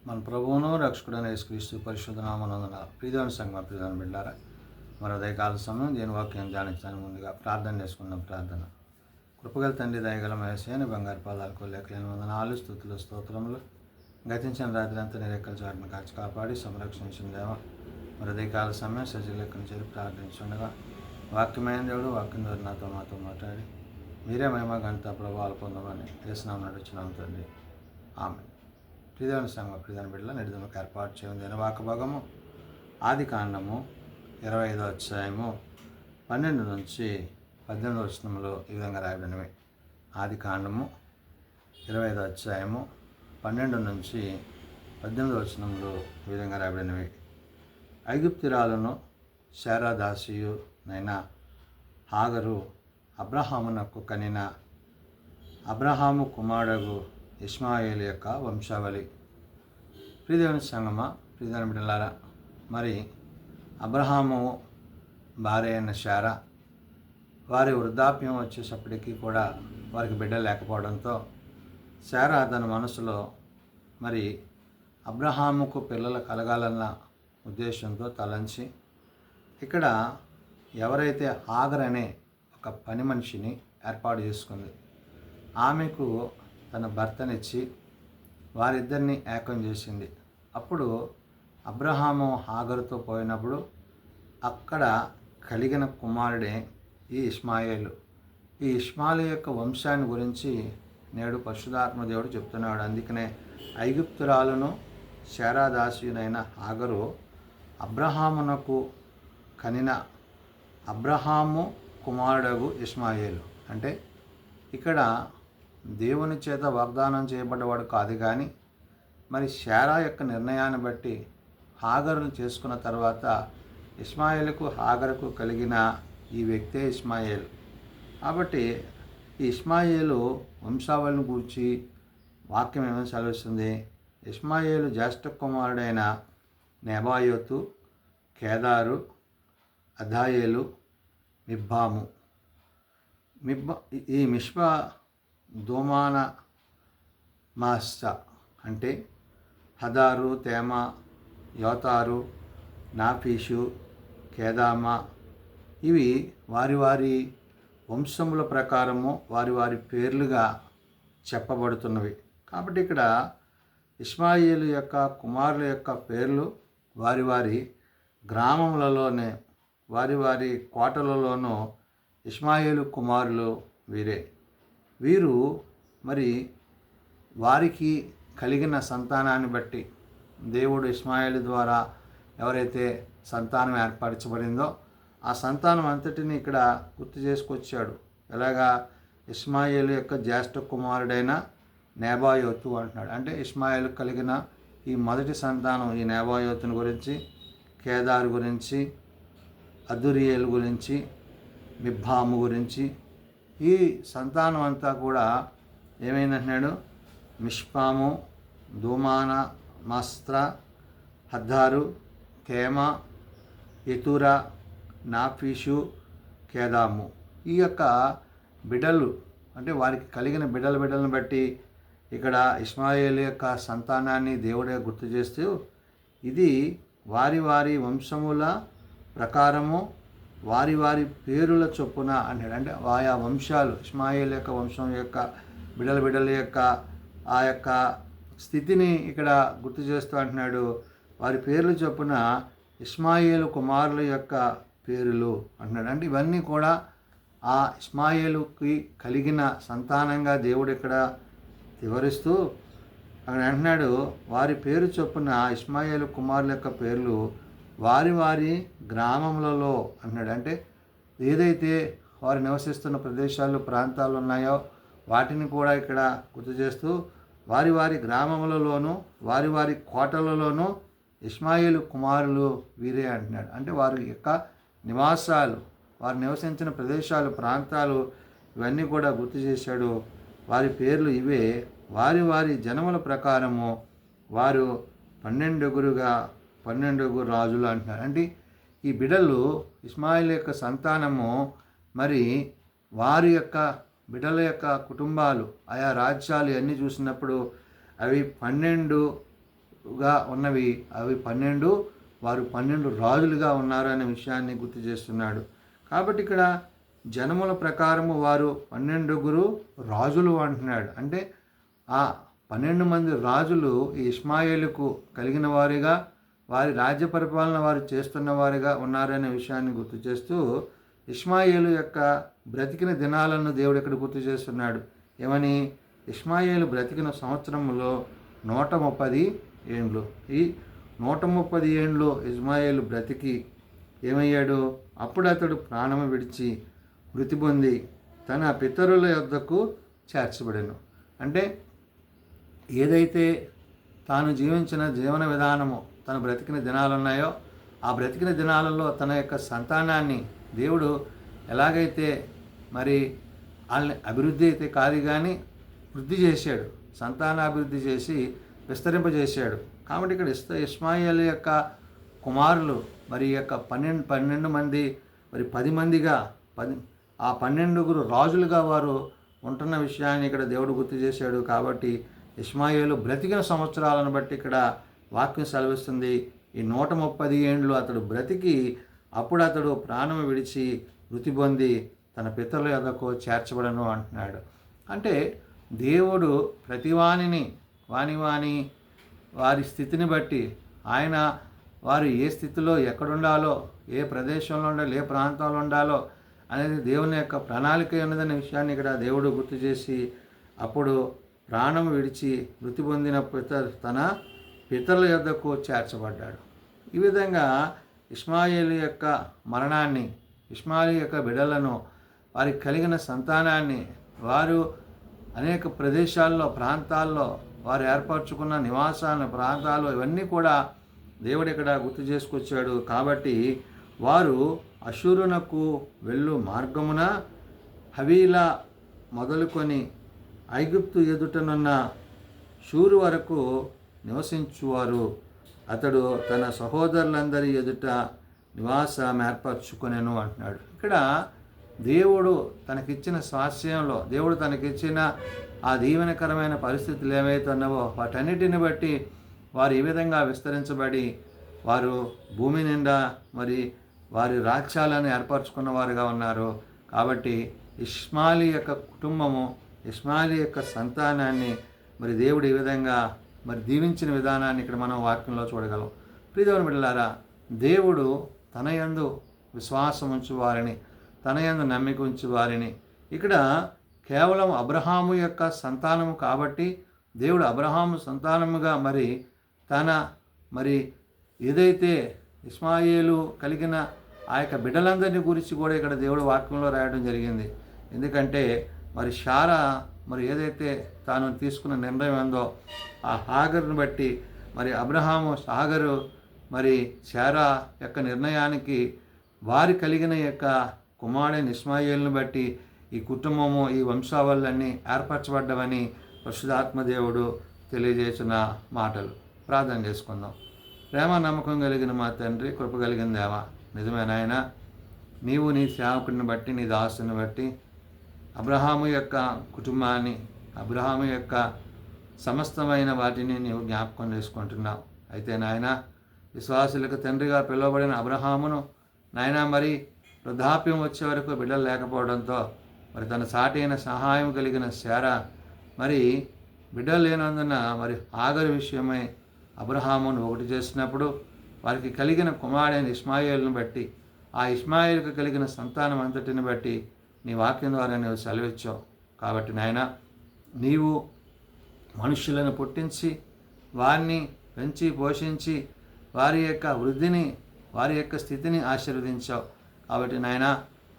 మన ప్రభువును రక్షకుడైన యేసుక్రీస్తు పరిశుద్ధ నామమున ప్రియమైన సంఘం ప్రియమైన బిడ్డారా, మన ఉదయకాల సమయం దేని వాక్యం ధ్యానించడానికి ముందుగా ప్రార్థన చేసుకున్న ప్రార్థన. కృపగల తండ్రి, దయగల యేసయ్య, బంగారు పాదాలకు లెక్కలేని వందనాలు, స్తుతులు, స్తోత్రములు. గతించిన రాత్రి అంతా నీ రెక్కల చాటును కాచి కాపాడి సంరక్షించిన దేవ, మరి ఉదయకాల సమయం సజీవ లెక్కను చేరి ప్రార్థించుండగా వాక్యమైన దేవుడు వాక్యం ద్వారా మాతో మాట్లాడి మీరే మహిమ ఘనత ప్రభావాలు పొందమని యేసునామమున నడుచున్నాం తండ్రి, ఆమె. ప్రియమైన సంఘం ప్రియమైన బిడ్డల నిడుదలకు ఏర్పాటు చేయడం దినవాక భాగము ఆది కాండము 25వ అధ్యాయము 12 నుంచి 18 వచనములో ఈ విధంగా రాయబడినవి. ఆది కాండము 25వ అధ్యాయము 12 నుంచి 18 వచనములో ఈ విధంగా రాయబడినవి. ఐగుప్తురాలను శారా దాసియు నైనా హాగరు అబ్రహామునకు కనిన అబ్రహాము కుమారుడు ఇష్మాయేలు యొక్క వంశావళి. ప్రియదేవుని సంగమ ప్రియదేవుని బిడ్డలారా, మరి అబ్రహాము భార్య అయిన శారా వారి వృద్ధాప్యం వచ్చేటప్పటికీ కూడా వారికి బిడ్డ లేకపోవడంతో శారా తన మనసులో మరి అబ్రహాముకు పిల్లలు కలగాలన్న ఉద్దేశంతో తలంచి ఇక్కడ ఎవరైతే హాగర్ అనే ఒక పని మనిషిని ఏర్పాటు చేసుకుంది. ఆమెకు తన భర్తనిచ్చి వారిద్దరిని ఏకం చేసింది. అప్పుడు అబ్రహాము హాగరుతో పోయినప్పుడు అక్కడ కలిగిన కుమారుడే ఈ ఇష్మాయేలు. ఈ ఇష్మాయేలు యొక్క వంశాన్ని గురించి నేడు పరిశుద్ధాత్మ దేవుడు చెప్తున్నాడు. అందుకనే ఐగుప్తురాలను శారాదాసియునైన హాగరు అబ్రహామునకు కనిన అబ్రహాము కుమారుడు ఇష్మాయేలు. అంటే ఇక్కడ దేవుని చేత వాగ్దానం చేయబడ్డవాడు కాదు, కానీ మరి శారా యొక్క నిర్ణయాన్ని బట్టి హాగరును చేసుకున్న తర్వాత ఇష్మాయేలుకు హాగరుకు కలిగిన ఈ వ్యక్తే ఇష్మాయేలు. కాబట్టి ఈ ఇష్మాయేలు వంశావళిని గూర్చి వాక్యం ఏమని సెలవిస్తుంది? ఇష్మాయేలు జ్యేష్ఠ కుమారుడైన నెబాయోతు, కేదారు, అదాయేలు, మిబ్బాము. ఈ మిష్పా దోమాన మాస్ట అంటే హదారు, తేమ, యోతారు, నాఫీషు, కేదామా. ఇవి వారి వారి వంశముల ప్రకారము వారి వారి పేర్లుగా చెప్పబడుతున్నవి. కాబట్టి ఇక్కడ ఇష్మాయేలు యొక్క కుమారుల యొక్క పేర్లు వారి వారి గ్రామములలోనే వారి వారి కోటలలోనూ ఇష్మాయేలు కుమారులు వీరే. వీరు మరి వారికి కలిగిన సంతానాన్ని బట్టి దేవుడు ఇష్మాయేలు ద్వారా ఎవరైతే సంతానం ఏర్పరచబడిందో ఆ సంతానం అంతటిని ఇక్కడ గుర్తు చేసుకొచ్చాడు. ఎలాగా? ఇష్మాయేలు యొక్క జ్యేష్ఠ కుమారుడైన నెబాయోతు అంటున్నాడు. అంటే ఇష్మాయేలు కలిగిన ఈ మొదటి సంతానం ఈ నెబాయోతుని గురించి, కేదారు గురించి, అదురియేలు గురించి, మిబ్బాము గురించి, ఈ సంతానం అంతా కూడా ఏమైందంటున్నాడు? మిష్పాము, దూమాన, మస్త్ర, హద్దారు, తేమ, ఎతురా, నాఫీషు, కేదాము. ఈ యొక్క బిడ్డలు అంటే వారికి కలిగిన బిడ్డలను బట్టి ఇక్కడ ఇష్మాయేలు యొక్క సంతానాన్ని దేవుడే గుర్తు చేస్తూ ఇది వారి వారి వంశముల ప్రకారము వారి వారి పేరుల చొప్పున అంటాడు. అంటే ఆయా వంశాలు ఇష్మాయేలు యొక్క వంశం యొక్క బిడ్డల యొక్క ఆ యొక్క స్థితిని ఇక్కడ గుర్తు చేస్తూ అంటున్నాడు. వారి పేర్లు చొప్పున ఇష్మాయేలు కుమారుల యొక్క పేరులు అంటున్నాడు. అంటే ఇవన్నీ కూడా ఆ ఇష్మాయేలుకి కలిగిన సంతానంగా దేవుడు ఇక్కడ వివరిస్తూ అక్కడ అంటున్నాడు, వారి పేరు చొప్పున ఇష్మాయేలు కుమారుల యొక్క పేర్లు వారి వారి గ్రామములలో అంటున్నాడు. అంటే ఏదైతే వారు నివసిస్తున్న ప్రదేశాలు ప్రాంతాలు ఉన్నాయో వాటిని కూడా ఇక్కడ గుర్తు చేస్తూ వారి వారి గ్రామములలోనూ వారి వారి కోటలలోనూ ఇష్మాయేలు కుమారులు వీరే అంటున్నాడు. అంటే వారి యొక్క నివాసాలు, వారు నివసించిన ప్రదేశాలు, ప్రాంతాలు ఇవన్నీ కూడా గుర్తు చేశాడు. వారి పేర్లు ఇవే. వారి వారి జనముల ప్రకారము వారు 12 రాజులు అంటున్నారు. అంటే ఈ బిడ్డలు ఇష్మాయేలు యొక్క సంతానము మరి వారి యొక్క బిడ్డల యొక్క కుటుంబాలు ఆయా రాజ్యాలు అన్నీ చూసినప్పుడు అవి 12 గా ఉన్నవి అవి 12, వారు 12 రాజులుగా ఉన్నారు అనే విషయాన్ని గుర్తు చేస్తున్నాడు. కాబట్టి ఇక్కడ జనముల ప్రకారము వారు 12 రాజులు అంటున్నాడు. అంటే ఆ 12 మంది రాజులు ఈ ఇష్మాయేలుకు కలిగిన వారిగా, వారి రాజ్య పరిపాలన వారు చేస్తున్న వారిగా ఉన్నారనే విషయాన్ని గుర్తు చేస్తూ ఇష్మాయేలు యొక్క బ్రతికిన దినాలను దేవుడు ఇక్కడ గుర్తు చేస్తున్నాడు. ఏమని? ఇష్మాయేలు బ్రతికిన సంవత్సరంలో 130 ఏండ్లు. ఈ 130 ఏండ్లు ఇష్మాయేలు బ్రతికి ఏమయ్యాడు? అప్పుడు అతడు ప్రాణము విడిచి మృతి పొంది తన పితరుల యొద్దకు చేర్చబడెను. అంటే ఏదైతే తాను జీవించిన జీవన విధానము, తను బ్రతికిన దినాలు ఉన్నాయో ఆ బ్రతికిన దినాలలో తన యొక్క సంతానాన్ని దేవుడు ఎలాగైతే మరి వాళ్ళని అభివృద్ధి అయితే కాదు కానీ వృద్ధి చేశాడు, సంతానాభివృద్ధి చేసి విస్తరింపజేశాడు. కాబట్టి ఇక్కడ ఇష్మాయేలు యొక్క కుమారులు మరి యొక్క 12 మంది మరి 10 మందిగా ఆ 12 రాజులుగా వారు ఉంటున్న విషయాన్ని ఇక్కడ దేవుడు గుర్తు చేశాడు. కాబట్టి ఇష్మాయేలు బ్రతికిన సంవత్సరాలను బట్టి ఇక్కడ వాక్యం సెలవిస్తుంది. ఈ 130 ఏండ్లు అతడు బ్రతికి అప్పుడు అతడు ప్రాణం విడిచి మృతి పొంది తన పితరుల యొద్దకు చేర్చబడను అంటున్నాడు. అంటే దేవుడు ప్రతివానిని వారి స్థితిని బట్టి ఆయన వారు ఏ స్థితిలో ఎక్కడుండాలో, ఏ ప్రదేశంలో ఉండాలో, ఏ ప్రాంతంలో ఉండాలో అనేది దేవుని యొక్క ప్రణాళిక ఉన్నదనే విషయాన్ని ఇక్కడ దేవుడు గుర్తు చేసి అప్పుడు ప్రాణం విడిచి మృతి పొందిన తన పితరుల యొద్దకు చేర్చబడ్డాడు. ఈ విధంగా ఇష్మాయేలు యొక్క మరణాన్ని, ఇష్మాయేలు యొక్క బిడ్డలను, వారికి కలిగిన సంతానాన్ని, వారు అనేక ప్రదేశాల్లో ప్రాంతాల్లో వారు ఏర్పరచుకున్న నివాసాల ప్రాంతాలు ఇవన్నీ కూడా దేవుడు ఇక్కడ గుర్తు చేసుకొచ్చాడు. కాబట్టి వారు అషూరునకు వెళ్ళు మార్గమున హవీలా మొదలుకొని ఐగుప్తు ఎదుటనున్న షూరు వరకు నివసించువారు. అతడు తన సహోదరులందరి ఎదుట నివాసం ఏర్పరచుకొనెను అంటున్నాడు. ఇక్కడ దేవుడు తనకిచ్చిన స్వాస్యంలో, దేవుడు తనకిచ్చిన ఆ దీవెనకరమైన పరిస్థితులు ఏవైతే ఉన్నావో వాటన్నిటిని బట్టి వారు ఈ విధంగా విస్తరించబడి వారు భూమి నిండా మరి వారి రాజ్యాలను ఏర్పరచుకున్న వారుగా ఉన్నారు. కాబట్టి ఇష్మాయిలు యొక్క కుటుంబము, ఇష్మాయిలు యొక్క సంతానాన్ని మరి దేవుడు ఈ విధంగా మరి దీవించిన విధానాన్ని ఇక్కడ మనం వాక్యంలో చూడగలం. ప్రియమైన బిడ్డలారా, దేవుడు తన యందు విశ్వాసం ఉంచు వారిని, తన యందు నమ్మిక ఉంచు వారిని, ఇక్కడ కేవలం అబ్రహాము యొక్క సంతానము కాబట్టి దేవుడు అబ్రహాము సంతానముగా మరి ఏదైతే ఇష్మాయేలు కలిగిన ఆ యొక్క బిడ్డలందరినీ గురించి కూడా ఇక్కడ దేవుడు వాక్యంలో రాయడం జరిగింది. ఎందుకంటే మరి శారా మరి ఏదైతే తాను తీసుకున్న నిర్ణయం ఉందో ఆ హాగరుని బట్టి మరి అబ్రహాము హాగరు మరి శారా యొక్క నిర్ణయానికి వారి కలిగిన యొక్క కుమారుడైన ఇష్మాయేలుని బట్టి ఈ కుటుంబము, ఈ వంశావళులన్నీ ఏర్పరచబడ్డవని పరిశుద్ధాత్మదేవుడు తెలియజేసిన మాటలు. ప్రార్థన చేసుకుందాం. ప్రేమ నమ్మకం కలిగిన మా తండ్రి, కృప కలిగిన దేవా, నిజమైన ఆయన, నీవు నీ సేవకుడిని బట్టి, నీ దాసుని బట్టి అబ్రహాము యొక్క కుటుంబాన్ని, అబ్రహాము యొక్క సమస్తమైన వాటిని నీవు జ్ఞాపకం చేసుకుంటున్నావు. అయితే నాయన, విశ్వాసులకు తండ్రిగా పిలువబడిన అబ్రహామును నాయన మరి వృద్ధాప్యం వచ్చే వరకు బిడ్డలు లేకపోవడంతో మరి తన సాటి అయిన సహాయం కలిగిన శారా మరి బిడ్డలు లేనందున మరి హాగరు విషయమై అబ్రహామును ఒకటి చేసినప్పుడు వారికి కలిగిన కుమారుడైన ఇష్మాయేలును బట్టి, ఆ ఇష్మాయేలుకు కలిగిన సంతానం అంతటిని బట్టి నీ వాక్యం ద్వారా నీవు సెలవిచ్చావు. కాబట్టి నాయన, నీవు మనుష్యులను పుట్టించి వారిని పెంచి పోషించి వారి యొక్క వృద్ధిని, వారి యొక్క స్థితిని ఆశీర్వదించావు. కాబట్టి నాయన,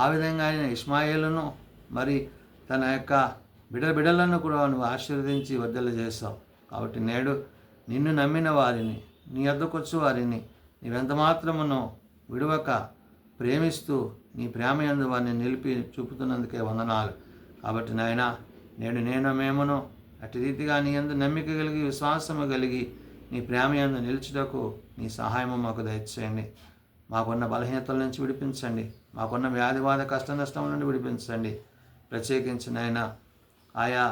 ఆ విధంగా ఆయన ఇష్మాయేలును మరి తన యొక్క బిడ్డలను కూడా నువ్వు ఆశీర్వదించి వర్ధల చేస్తావు. కాబట్టి నేడు నిన్ను నమ్మిన వారిని, నీ వద్దకొచ్చు వారిని నీవెంత మాత్రమును విడవక ప్రేమిస్తూ నీ ప్రేమ యందు వారిని నిలిపి చూపుతున్నందుకే వందనాలు. కాబట్టి నాయన, మేమును అటు రీతిగా నీ యందు నమ్మిక కలిగి, విశ్వాసము కలిగి నీ ప్రేమ యందు నిలుచుటకు నీ సహాయము మాకు దయచేయండి. మాకున్న బలహీనతల నుంచి విడిపించండి, మాకున్న వ్యాధివాద కష్ట నష్టం నుండి విడిపించండి. ప్రత్యేకించి నాయన, ఆయా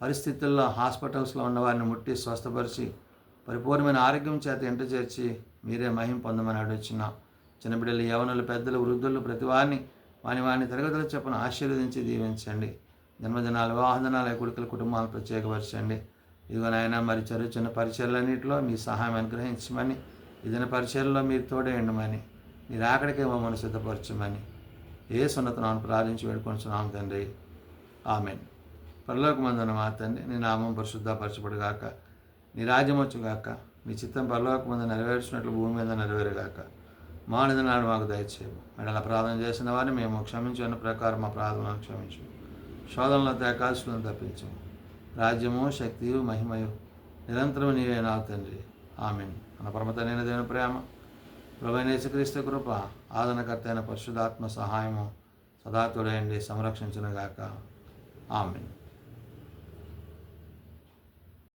పరిస్థితుల్లో హాస్పిటల్స్లో ఉన్నవారిని ముట్టి స్వస్థపరిచి పరిపూర్ణమైన ఆరోగ్యం చేత ఇంట చేర్చి మీరే మహిమ పొందమని అడుగుచున్నాం. చిన్నబిడ్డలు, యవనులు, పెద్దలు, వృద్ధులు ప్రతి వారిని వాని తరగతులు చెప్పని ఆశీర్వదించి దీవించండి. జన్మదినాలు, వివాహదినాలు, కొడుకుల కుటుంబాలను ప్రత్యేకపరచండి. ఇదిగో నాయన, మరి చిన్న పరిచయాలన్నింటిలో మీ సహాయం అనుగ్రహించమని, ఏదైనా పరిచయాల్లో మీరు తోడేయండమని, మీరు అక్కడికే మమ్మల్ని సిద్ధపరచమని యేసునామమున ప్రార్థించి వేడుకొంచున్నాం తండ్రి. ఆమేన్. పరలోకమందున్న మా తండ్రి, నీ నామం పరిశుద్ధపరచబడుగాక, నీ రాజ్యం వచ్చుగాక, నీ చిత్తం పరలోకమందు నెరవేర్చినట్లు భూమి మీద నెరవేరుగాక. మానవ నాడు మాకు దయచేయము. మరి అలా ప్రార్థన చేసిన వారిని మేము క్షమించిన ప్రకారం మా ప్రార్థనను క్షమించు. శోధనలో తేకాల్సులను తప్పించము. రాజ్యము, శక్తియు, మహిమయు నిరంతరం నీవే నా తండ్రి. ఆమేన్. మన పరమతనైన దేవుని ప్రేమ, ప్రభువైన యేసుక్రీస్తు కృప, ఆదరణకర్త అయిన పరిశుద్ధాత్మ సహాయము సదా తోడయండి, సంరక్షించునుగాక. ఆమేన్.